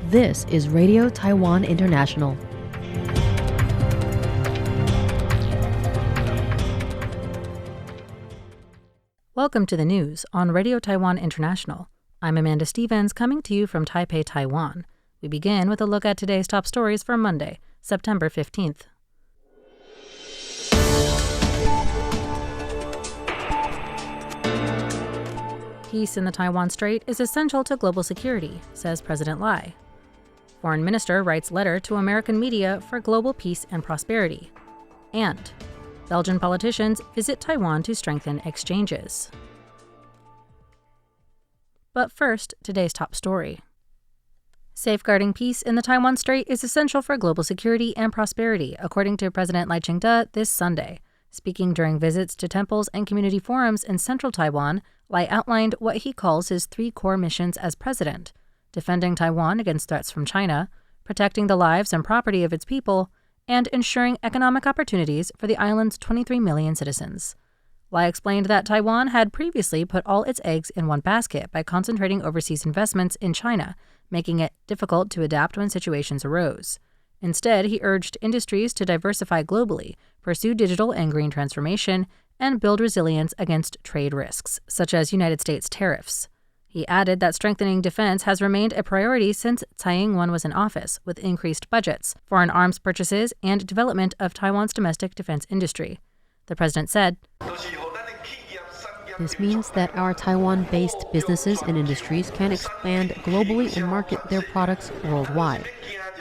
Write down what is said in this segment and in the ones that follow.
This is Radio Taiwan International. Welcome to the news on Radio Taiwan International. I'm Amanda Stevens, coming to you from Taipei, Taiwan. We begin with a look at today's top stories for Monday, September 15th. Peace in the Taiwan Strait is essential to global security, says President Lai. Foreign Minister writes letter to American media for global peace and prosperity. And Belgian politicians visit Taiwan to strengthen exchanges. But first, today's top story. Safeguarding peace in the Taiwan Strait is essential for global security and prosperity, according to President Lai Ching-te this Sunday. Speaking during visits to temples and community forums in central Taiwan, Lai outlined what he calls his three core missions as president: defending Taiwan against threats from China, protecting the lives and property of its people, and ensuring economic opportunities for the island's 23 million citizens. Lai explained that Taiwan had previously put all its eggs in one basket by concentrating overseas investments in China, making it difficult to adapt when situations arose. Instead, he urged industries to diversify globally, pursue digital and green transformation, and build resilience against trade risks, such as United States tariffs. He added that strengthening defense has remained a priority since Tsai Ing-wen was in office, with increased budgets, foreign arms purchases, and development of Taiwan's domestic defense industry. The president said, "This means that our Taiwan-based businesses and industries can expand globally and market their products worldwide.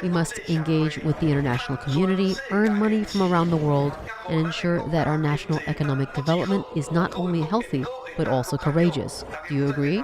We must engage with the international community, earn money from around the world, and ensure that our national economic development is not only healthy, but also courageous. Do you agree?"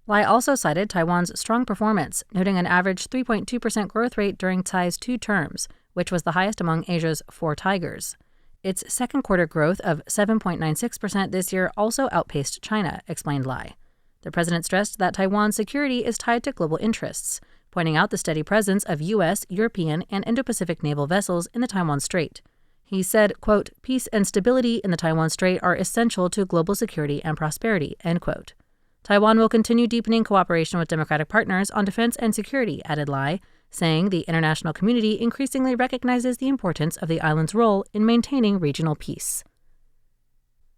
Lai also cited Taiwan's strong performance, noting an average 3.2% growth rate during Tsai's 2 terms, which was the highest among Asia's 4 tigers. Its second quarter growth of 7.96% this year also outpaced China, explained Lai. The president stressed that Taiwan's security is tied to global interests, pointing out the steady presence of U.S., European, and Indo-Pacific naval vessels in the Taiwan Strait. He said, quote, "Peace and stability in the Taiwan Strait are essential to global security and prosperity," end quote. Taiwan will continue deepening cooperation with democratic partners on defense and security, added Lai, saying the international community increasingly recognizes the importance of the island's role in maintaining regional peace.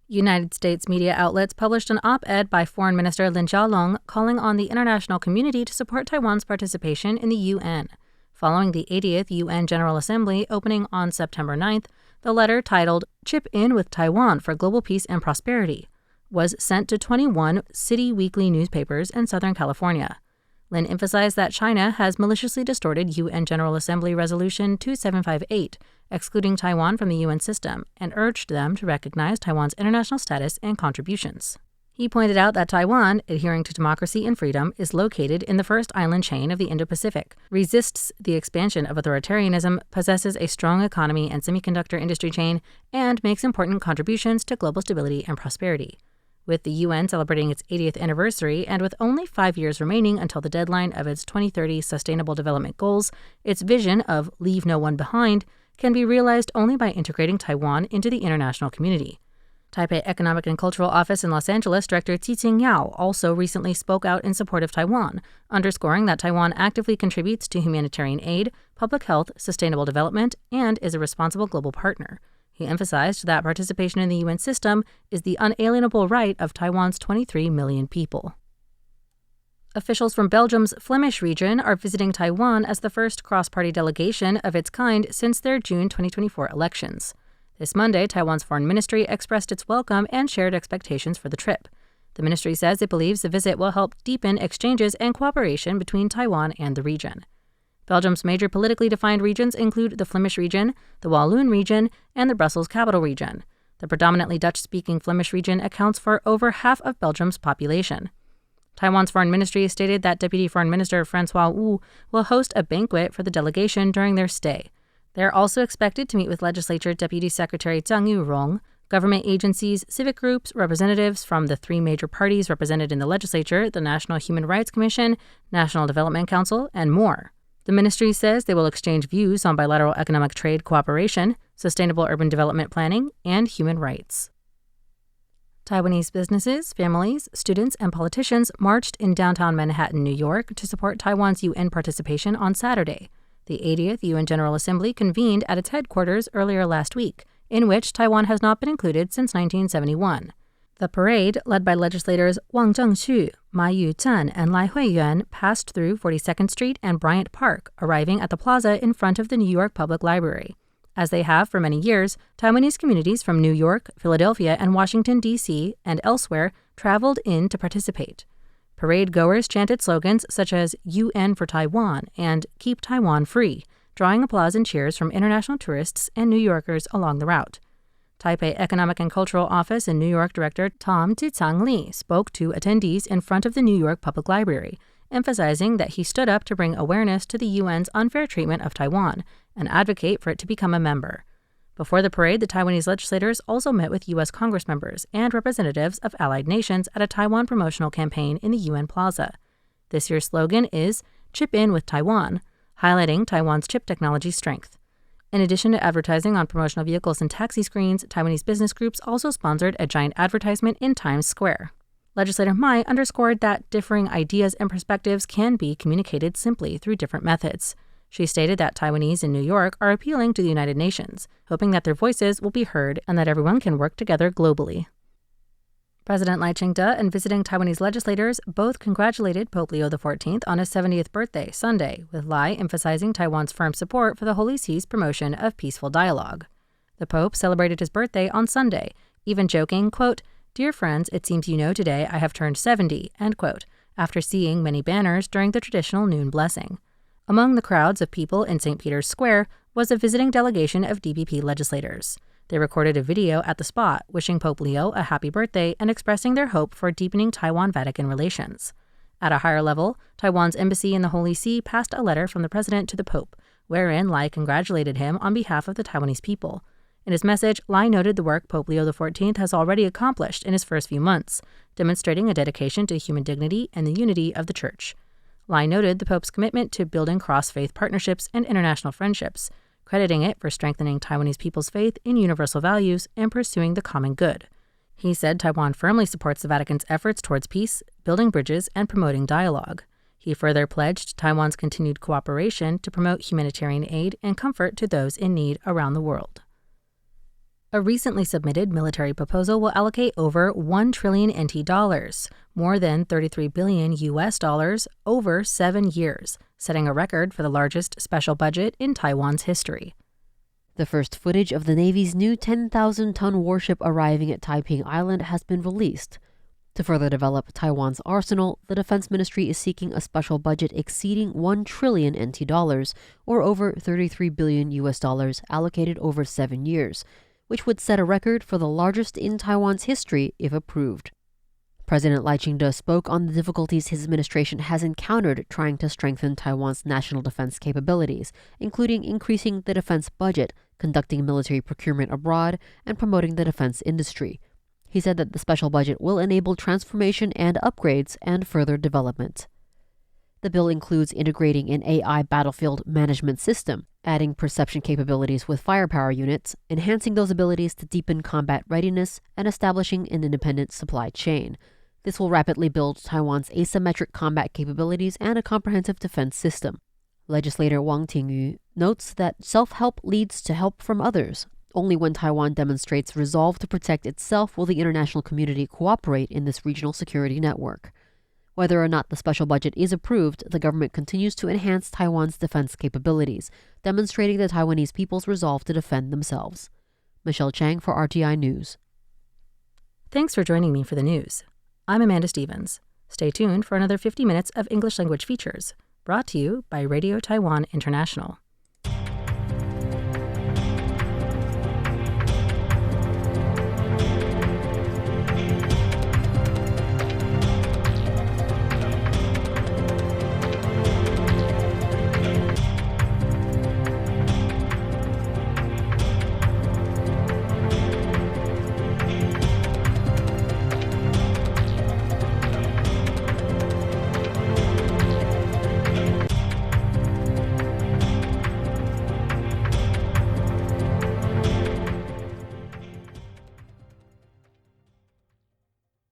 United States media outlets published an op-ed by Foreign Minister Lin Chia-lung calling on the international community to support Taiwan's participation in the UN. Following the 80th UN General Assembly opening on September 9th, the letter titled "Chip In with Taiwan for Global Peace and Prosperity" was sent to 21 city weekly newspapers in Southern California. Lin emphasized that China has maliciously distorted UN General Assembly Resolution 2758, excluding Taiwan from the UN system, and urged them to recognize Taiwan's international status and contributions. He pointed out that Taiwan, adhering to democracy and freedom, is located in the first island chain of the Indo-Pacific, resists the expansion of authoritarianism, possesses a strong economy and semiconductor industry chain, and makes important contributions to global stability and prosperity. With the UN celebrating its 80th anniversary and with only 5 years remaining until the deadline of its 2030 Sustainable Development Goals, its vision of "Leave No One Behind" can be realized only by integrating Taiwan into the international community. Taipei Economic and Cultural Office in Los Angeles Director Qi Yao also recently spoke out in support of Taiwan, underscoring that Taiwan actively contributes to humanitarian aid, public health, sustainable development, and is a responsible global partner. He emphasized that participation in the UN system is the unalienable right of Taiwan's 23 million people. Officials from Belgium's Flemish region are visiting Taiwan as the first cross-party delegation of its kind since their June 2024 elections. This Monday, Taiwan's foreign ministry expressed its welcome and shared expectations for the trip. The ministry says it believes the visit will help deepen exchanges and cooperation between Taiwan and the region. Belgium's major politically defined regions include the Flemish region, the Walloon region, and the Brussels capital region. The predominantly Dutch-speaking Flemish region accounts for over half of Belgium's population. Taiwan's foreign ministry stated that Deputy Foreign Minister Francois Wu will host a banquet for the delegation during their stay. They are also expected to meet with Legislature Deputy Secretary Zhang Yurong, government agencies, civic groups, representatives from the 3 major parties represented in the legislature, the National Human Rights Commission, National Development Council, and more. The ministry says they will exchange views on bilateral economic trade cooperation, sustainable urban development planning, and human rights. Taiwanese businesses, families, students, and politicians marched in downtown Manhattan, New York, to support Taiwan's UN participation on Saturday. The 80th UN General Assembly convened at its headquarters earlier last week, in which Taiwan has not been included since 1971. The parade, led by legislators Wang Zhengxu, Ma Yu-zhen, and Lai Huiyuan, passed through 42nd Street and Bryant Park, arriving at the plaza in front of the New York Public Library. As they have for many years, Taiwanese communities from New York, Philadelphia, and Washington, D.C., and elsewhere traveled in to participate. Parade goers chanted slogans such as UN for Taiwan and Keep Taiwan Free, drawing applause and cheers from international tourists and New Yorkers along the route. Taipei Economic and Cultural Office and New York Director Tom Ji-Chang Lee spoke to attendees in front of the New York Public Library, emphasizing that he stood up to bring awareness to the UN's unfair treatment of Taiwan and advocate for it to become a member. Before the parade, the Taiwanese legislators also met with U.S. Congress members and representatives of allied nations at a Taiwan promotional campaign in the UN Plaza. This year's slogan is Chip In with Taiwan, highlighting Taiwan's chip technology strength. In addition to advertising on promotional vehicles and taxi screens, Taiwanese business groups also sponsored a giant advertisement in Times Square. Legislator Mai underscored that differing ideas and perspectives can be communicated simply through different methods. She stated that Taiwanese in New York are appealing to the United Nations, hoping that their voices will be heard and that everyone can work together globally. President Lai Ching-te and visiting Taiwanese legislators both congratulated Pope Leo XIV on his 70th birthday Sunday, with Lai emphasizing Taiwan's firm support for the Holy See's promotion of peaceful dialogue. The Pope celebrated his birthday on Sunday, even joking, quote, "Dear friends, it seems you know today I have turned 70, end quote, after seeing many banners during the traditional noon blessing. Among the crowds of people in St. Peter's Square was a visiting delegation of DPP legislators. They recorded a video at the spot, wishing Pope Leo a happy birthday and expressing their hope for deepening Taiwan-Vatican relations. At a higher level, Taiwan's embassy in the Holy See passed a letter from the president to the Pope, wherein Lai congratulated him on behalf of the Taiwanese people. In his message, Lai noted the work Pope Leo XIV has already accomplished in his first few months, demonstrating a dedication to human dignity and the unity of the Church. Lai noted the Pope's commitment to building cross-faith partnerships and international friendships, crediting it for strengthening Taiwanese people's faith in universal values and pursuing the common good. He said Taiwan firmly supports the Vatican's efforts towards peace, building bridges, and promoting dialogue. He further pledged Taiwan's continued cooperation to promote humanitarian aid and comfort to those in need around the world. A recently submitted military proposal will allocate over 1 trillion NT dollars, more than $33 billion US dollars, over 7 years, setting a record for the largest special budget in Taiwan's history. The first footage of the Navy's new 10,000-ton warship arriving at Taiping Island has been released. To further develop Taiwan's arsenal, the Defense Ministry is seeking a special budget exceeding 1 trillion NT dollars, or over $33 billion US dollars, allocated over 7 years, which would set a record for the largest in Taiwan's history if approved. President Lai Ching-te spoke on the difficulties his administration has encountered trying to strengthen Taiwan's national defense capabilities, including increasing the defense budget, conducting military procurement abroad, and promoting the defense industry. He said that the special budget will enable transformation and upgrades and further development. The bill includes integrating an AI battlefield management system, adding perception capabilities with firepower units, enhancing those abilities to deepen combat readiness, and establishing an independent supply chain. This will rapidly build Taiwan's asymmetric combat capabilities and a comprehensive defense system. Legislator Wang Tingyu notes that self-help leads to help from others. Only when Taiwan demonstrates resolve to protect itself will the international community cooperate in this regional security network. Whether or not the special budget is approved, the government continues to enhance Taiwan's defense capabilities, demonstrating the Taiwanese people's resolve to defend themselves. Michelle Chang for RTI News. Thanks for joining me for the news. I'm Amanda Stevens. Stay tuned for another 50 minutes of English language features, brought to you by Radio Taiwan International.